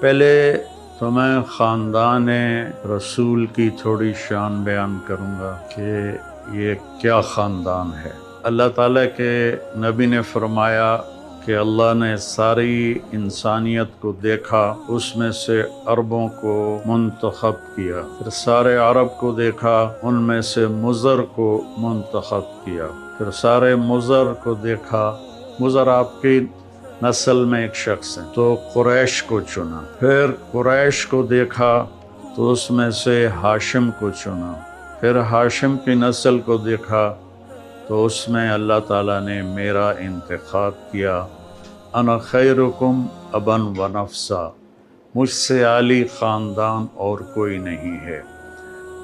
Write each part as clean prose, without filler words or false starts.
پہلے تو میں خاندان رسول کی تھوڑی شان بیان کروں گا کہ یہ کیا خاندان ہے۔ اللہ تعالیٰ کے نبی نے فرمایا کہ اللہ نے ساری انسانیت کو دیکھا، اس میں سے عربوں کو منتخب کیا، پھر سارے عرب کو دیکھا، ان میں سے مضر کو منتخب کیا، پھر سارے مضر کو دیکھا، مضر آپ کی نسل میں ایک شخص ہے تو قریش کو چنا، پھر قریش کو دیکھا تو اس میں سے ہاشم کو چنا، پھر ہاشم کی نسل کو دیکھا تو اس میں اللہ تعالیٰ نے میرا انتخاب کیا۔ انا خیرکم ابن و نفسا، مجھ سے عالی خاندان اور کوئی نہیں ہے،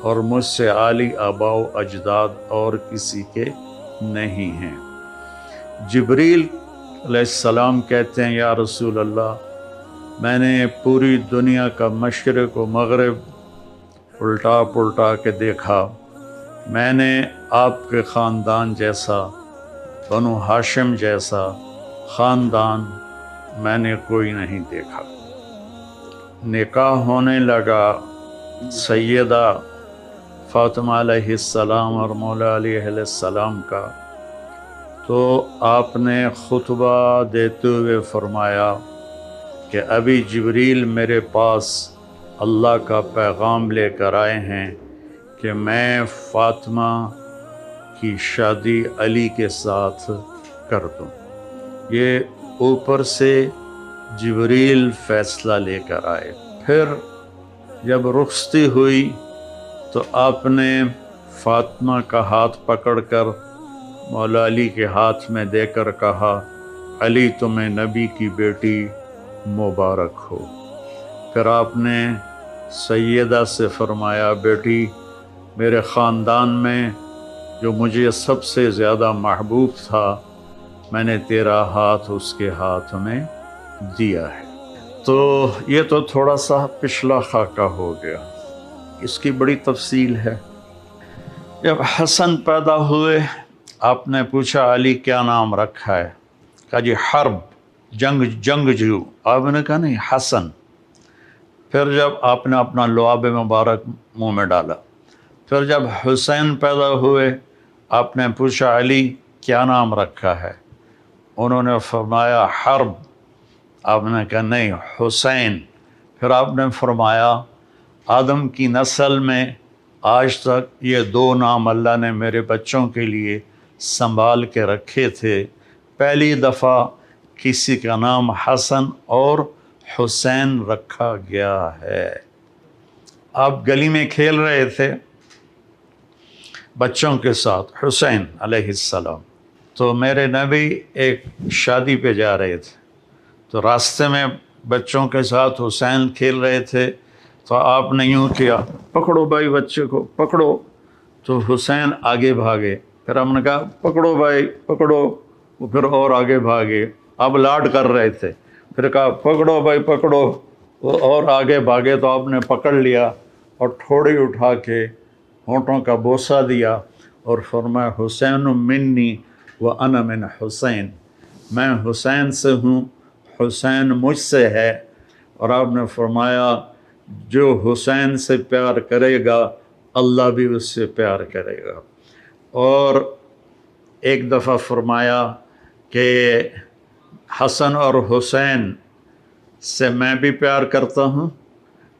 اور مجھ سے عالی آباء و اجداد اور کسی کے نہیں ہیں۔ جبریل علیہ السلام کہتے ہیں یا رسول اللہ، میں نے پوری دنیا کا مشرق و مغرب الٹا پلٹا کے دیکھا، میں نے آپ کے خاندان جیسا، بنو ہاشم جیسا خاندان میں نے کوئی نہیں دیکھا۔ نکاح ہونے لگا سیدہ فاطمہ علیہ السلام اور مولا علی علیہ السلام کا، تو آپ نے خطبہ دیتے ہوئے فرمایا کہ ابھی جبریل میرے پاس اللہ کا پیغام لے کر آئے ہیں کہ میں فاطمہ کی شادی علی کے ساتھ کر دوں۔ یہ اوپر سے جبریل فیصلہ لے کر آئے۔ پھر جب رخصتی ہوئی تو آپ نے فاطمہ کا ہاتھ پکڑ کر مولا علی کے ہاتھ میں دے کر کہا، علی تمہیں نبی کی بیٹی مبارک ہو۔ پھر آپ نے سیدہ سے فرمایا، بیٹی میرے خاندان میں جو مجھے سب سے زیادہ محبوب تھا، میں نے تیرا ہاتھ اس کے ہاتھ میں دیا ہے۔ تو یہ تو تھوڑا سا پچھلا خاکہ ہو گیا، اس کی بڑی تفصیل ہے۔ جب حسن پیدا ہوئے، آپ نے پوچھا علی کیا نام رکھا ہے؟ کہا جی حرب، جنگجو۔ آپ نے کہا نہیں، حسن۔ پھر جب آپ نے اپنا لعاب مبارک منہ میں ڈالا، پھر جب حسین پیدا ہوئے، آپ نے پوچھا علی کیا نام رکھا ہے؟ انہوں نے فرمایا حرب۔ آپ نے کہا نہیں، حسین۔ پھر آپ نے فرمایا آدم کی نسل میں آج تک یہ دو نام اللہ نے میرے بچوں کے لیے سنبھال کے رکھے تھے، پہلی دفعہ کسی کا نام حسن اور حسین رکھا گیا ہے۔ آپ گلی میں کھیل رہے تھے بچوں کے ساتھ، حسین علیہ السلام، تو میرے نبی ایک شادی پہ جا رہے تھے، تو راستے میں بچوں کے ساتھ حسین کھیل رہے تھے، تو آپ نے یوں کیا، پکڑو بھائی بچے کو پکڑو، تو حسین آگے بھاگے۔ پھر ہم نے کہا پکڑو بھائی پکڑو، وہ پھر اور آگے بھاگے، اب لاڈ کر رہے تھے، پھر کہا پکڑو بھائی پکڑو، وہ اور آگے بھاگے، تو آپ نے پکڑ لیا اور ٹھوڑی اٹھا کے ہونٹوں کا بوسہ دیا اور فرمایا حسین منی وانا من حسین، میں حسین سے ہوں، حسین مجھ سے ہے۔ اور آپ نے فرمایا جو حسین سے پیار کرے گا اللہ بھی اس سے پیار کرے گا۔ اور ایک دفعہ فرمایا کہ حسن اور حسین سے میں بھی پیار کرتا ہوں،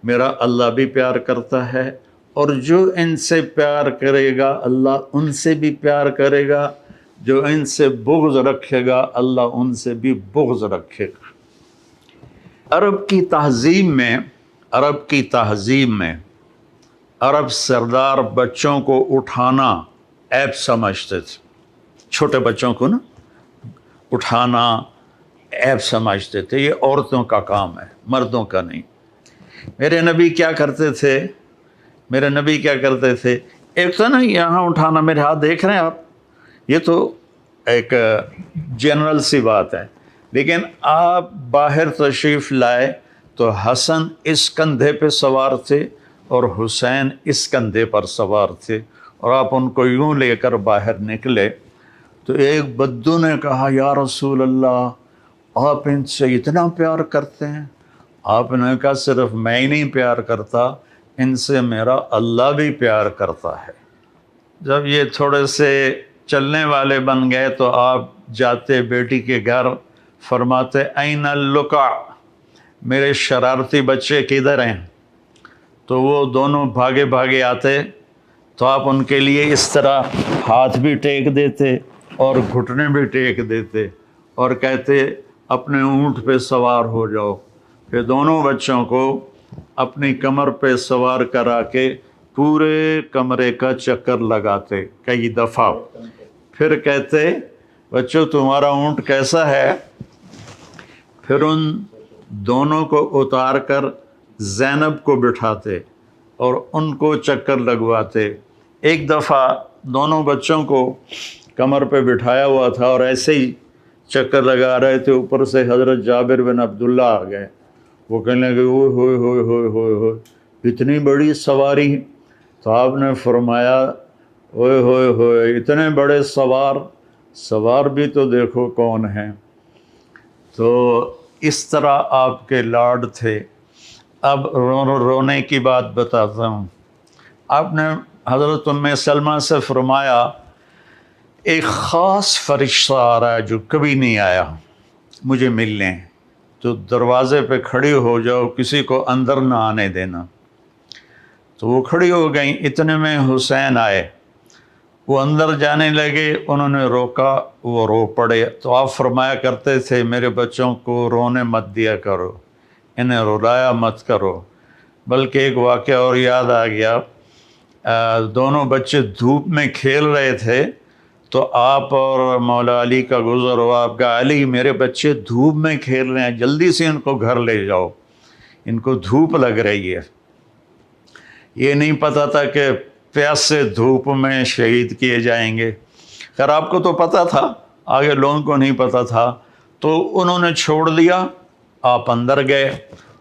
میرا اللہ بھی پیار کرتا ہے، اور جو ان سے پیار کرے گا اللہ ان سے بھی پیار کرے گا، جو ان سے بغض رکھے گا اللہ ان سے بھی بغض رکھے گا۔ عرب کی تہذیب میں عرب سردار بچوں کو اٹھانا عیب سمجھتے تھے، چھوٹے بچوں کو نا اٹھانا عیب سمجھتے تھے، یہ عورتوں کا کام ہے، مردوں کا نہیں۔ میرے نبی کیا کرتے تھے، ایک تو نا یہاں اٹھانا، میرے ہاتھ دیکھ رہے ہیں آپ، یہ تو ایک جنرل سی بات ہے، لیکن آپ باہر تشریف لائے تو حسن اس کندھے پہ سوار تھے اور حسین اس کندھے پر سوار تھے، اور آپ ان کو یوں لے کر باہر نکلے تو ایک بدو نے کہا یا رسول اللہ آپ ان سے اتنا پیار کرتے ہیں، آپ نے کہا صرف میں ہی نہیں پیار کرتا، ان سے میرا اللہ بھی پیار کرتا ہے۔ جب یہ تھوڑے سے چلنے والے بن گئے تو آپ جاتے بیٹی کے گھر، فرماتے این اللقع، میرے شرارتی بچے کدھر ہیں؟ تو وہ دونوں بھاگے بھاگے آتے تو آپ ان کے لیے اس طرح ہاتھ بھی ٹیک دیتے اور گھٹنے بھی ٹیک دیتے اور کہتے اپنے اونٹ پہ سوار ہو جاؤ۔ پھر دونوں بچوں کو اپنی کمر پہ سوار کرا کے پورے کمرے کا چکر لگاتے کئی دفعہ، پھر کہتے بچوں تمہارا اونٹ کیسا ہے؟ پھر ان دونوں کو اتار کر زینب کو بٹھاتے اور ان کو چکر لگواتے۔ ایک دفعہ دونوں بچوں کو کمر پہ بٹھایا ہوا تھا اور ایسے ہی چکر لگا رہے تھے، اوپر سے حضرت جابر بن عبداللہ آ گئے۔ وہ کہنے لگے اوئے ہوئے ہوئے ہوئے ہوئے ہوئے اتنی بڑی سواری! تو آپ نے فرمایا اوئے ہوئے ہوئے اتنے بڑے سوار بھی تو دیکھو کون ہیں۔ تو اس طرح آپ کے لاڈ تھے۔ اب رونے کی بات بتاتا ہوں۔ آپ نے حضرت ام سلمہ سے فرمایا ایک خاص فرشتہ آ رہا ہے جو کبھی نہیں آیا مجھے ملنے، تو دروازے پہ کھڑی ہو جاؤ، کسی کو اندر نہ آنے دینا۔ تو وہ کھڑی ہو گئیں، اتنے میں حسین آئے، وہ اندر جانے لگے، انہوں نے روکا، وہ رو پڑے۔ تو آپ فرمایا کرتے تھے میرے بچوں کو رونے مت دیا کرو، انہیں رلایا مت کرو۔ بلکہ ایک واقعہ اور یاد آ گیا، دونوں بچے دھوپ میں کھیل رہے تھے تو آپ اور مولا علی کا گزر ہوا، آپ کہا علی میرے بچے دھوپ میں کھیل رہے ہیں، جلدی سے ان کو گھر لے جاؤ، ان کو دھوپ لگ رہی ہے۔ یہ نہیں پتہ تھا کہ پیاس سے دھوپ میں شہید کیے جائیں گے۔ خیر آپ کو تو پتہ تھا، آگے لوگوں کو نہیں پتہ تھا، تو انہوں نے چھوڑ دیا، آپ اندر گئے۔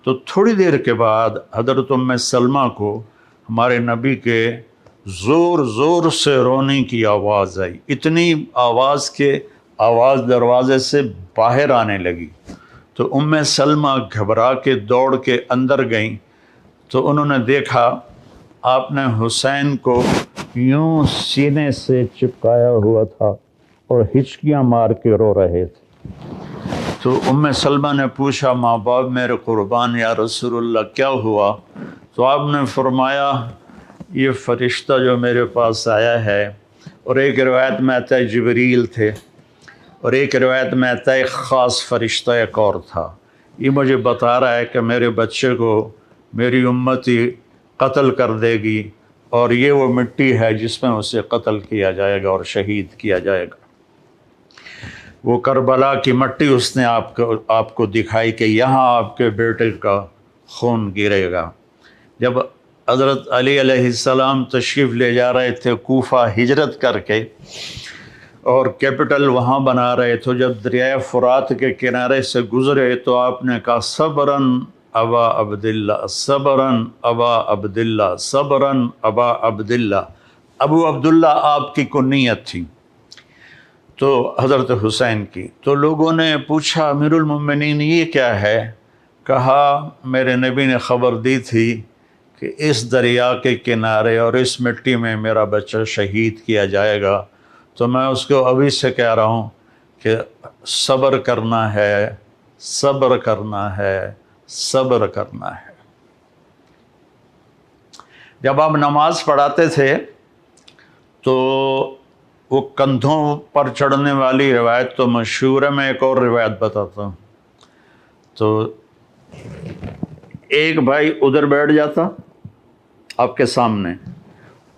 تو تھوڑی دیر کے بعد حضرت ام سلمہ کو ہمارے نبی کے زور زور سے رونے کی آواز آئی، اتنی آواز کہ آواز دروازے سے باہر آنے لگی۔ تو ام سلمہ گھبرا کے دوڑ کے اندر گئیں تو انہوں نے دیکھا آپ نے حسین کو یوں سینے سے چپکایا ہوا تھا اور ہچکیاں مار کے رو رہے تھے۔ تو ام سلمہ نے پوچھا ماں باپ میرے قربان یا رسول اللہ کیا ہوا؟ تو آپ نے فرمایا یہ فرشتہ جو میرے پاس آیا ہے، اور ایک روایت میں آتا ہے جبریل تھے، اور ایک روایت میں آتا ہے ایک خاص فرشتہ ایک اور تھا، یہ مجھے بتا رہا ہے کہ میرے بچے کو میری امتی قتل کر دے گی، اور یہ وہ مٹی ہے جس میں اسے قتل کیا جائے گا اور شہید کیا جائے گا۔ وہ کربلا کی مٹی اس نے آپ کو دکھائی کہ یہاں آپ کے بیٹے کا خون گرے گا۔ جب حضرت علی علیہ السلام تشریف لے جا رہے تھے کوفہ ہجرت کر کے اور کیپٹل وہاں بنا رہے تھے، جب دریائے فرات کے کنارے سے گزرے تو آپ نے کہا صبراً ابا عبداللہ، صبراً ابا عبداللہ، صبراً ابا عبداللہ۔ ابو عبداللہ آپ کی کنیت تھی تو حضرت حسین کی۔ تو لوگوں نے پوچھا امیر المومنین یہ کیا ہے؟ کہا میرے نبی نے خبر دی تھی کہ اس دریا کے کنارے اور اس مٹی میں میرا بچہ شہید کیا جائے گا، تو میں اس کو ابھی سے کہہ رہا ہوں کہ صبر کرنا ہے، صبر کرنا ہے، صبر کرنا ہے۔ جب آپ نماز پڑھاتے تھے تو وہ کندھوں پر چڑھنے والی روایت تو مشہور ہے، میں ایک اور روایت بتاتا ہوں۔ تو ایک بھائی ادھر بیٹھ جاتا آپ کے سامنے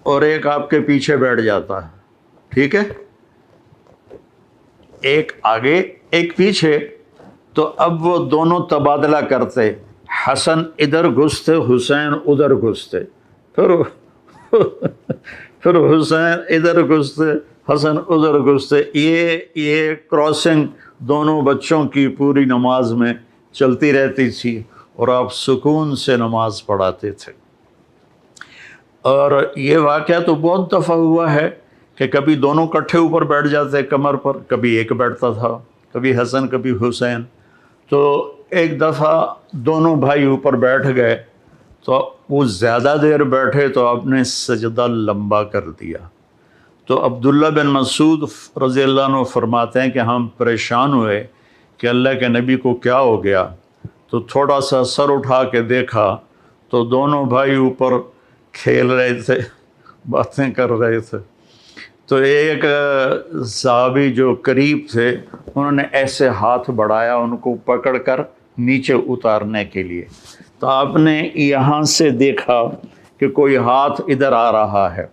اور ایک آپ کے پیچھے بیٹھ جاتا، ٹھیک ہے، ایک آگے ایک پیچھے۔ تو اب وہ دونوں تبادلہ کرتے، حسن ادھر گھستے حسین ادھر گھستے، پھر حسین ادھر گھستے حسن ادھر گھستے، یہ کراسنگ دونوں بچوں کی پوری نماز میں چلتی رہتی تھی اور آپ سکون سے نماز پڑھاتے تھے۔ اور یہ واقعہ تو بہت دفعہ ہوا ہے کہ کبھی دونوں کٹھے اوپر بیٹھ جاتے کمر پر، کبھی ایک بیٹھتا تھا، کبھی حسن کبھی حسین۔ تو ایک دفعہ دونوں بھائی اوپر بیٹھ گئے تو وہ زیادہ دیر بیٹھے تو آپ نے سجدہ لمبا کر دیا۔ تو عبداللہ بن مسعود رضی اللہ عنہ فرماتے ہیں کہ ہم پریشان ہوئے کہ اللہ کے نبی کو کیا ہو گیا، تو تھوڑا سا سر اٹھا کے دیکھا تو دونوں بھائی اوپر کھیل رہے تھے، باتیں کر رہے تھے۔ تو ایک صحابی جو قریب تھے انہوں نے ایسے ہاتھ بڑھایا ان کو پکڑ کر نیچے اتارنے کے لیے، تو آپ نے یہاں سے دیکھا کہ کوئی ہاتھ ادھر آ رہا ہے،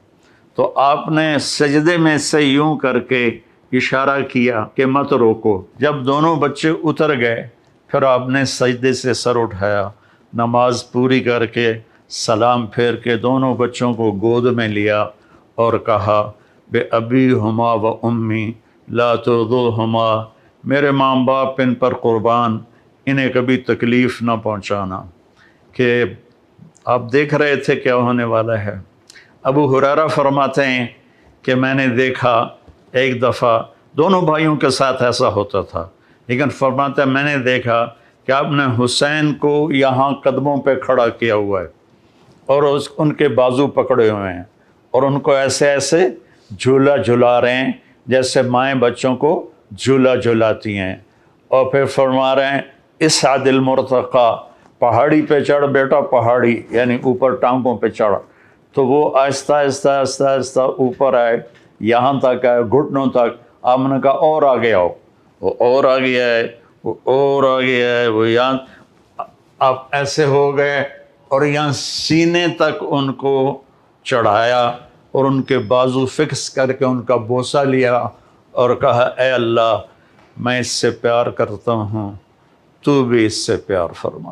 تو آپ نے سجدے میں سے یوں کر کے اشارہ کیا کہ مت روکو۔ جب دونوں بچے اتر گئے پھر آپ نے سجدے سے سر اٹھایا، نماز پوری کر کے سلام پھیر کے دونوں بچوں کو گود میں لیا اور کہا بے ابی ہما و امی لا ترضوہما، میرے ماں باپ ان پر قربان، انہیں کبھی تکلیف نہ پہنچانا۔ کہ آپ دیکھ رہے تھے کیا ہونے والا ہے۔ ابو ہریرہ فرماتے ہیں کہ میں نے دیکھا ایک دفعہ دونوں بھائیوں کے ساتھ ایسا ہوتا تھا، لیکن فرماتے ہیں میں نے دیکھا کہ آپ نے حسین کو یہاں قدموں پہ کھڑا کیا ہوا ہے اور ان کے بازو پکڑے ہوئے ہیں اور ان کو ایسے ایسے جھولا جھلا رہے ہیں جیسے مائیں بچوں کو جھولا جھلاتی ہیں، اور پھر فرما رہے ہیں اسعد المرتقی، پہاڑی پہ چڑھ بیٹا، پہاڑی یعنی اوپر ٹانگوں پہ چڑھ۔ تو وہ آہستہ آہستہ آہستہ آہستہ اوپر آئے، یہاں تک آئے گھٹنوں تک۔ آپ نے کہا اور آگے آؤ، وہ اور آگے آئے، وہ اور آگے آئے، وہ یہاں آپ ایسے ہو گئے اور یہاں سینے تک ان کو چڑھایا اور ان کے بازو فکس کر کے ان کا بوسہ لیا اور کہا اے اللہ میں اس سے پیار کرتا ہوں، تو بھی اس سے پیار فرما۔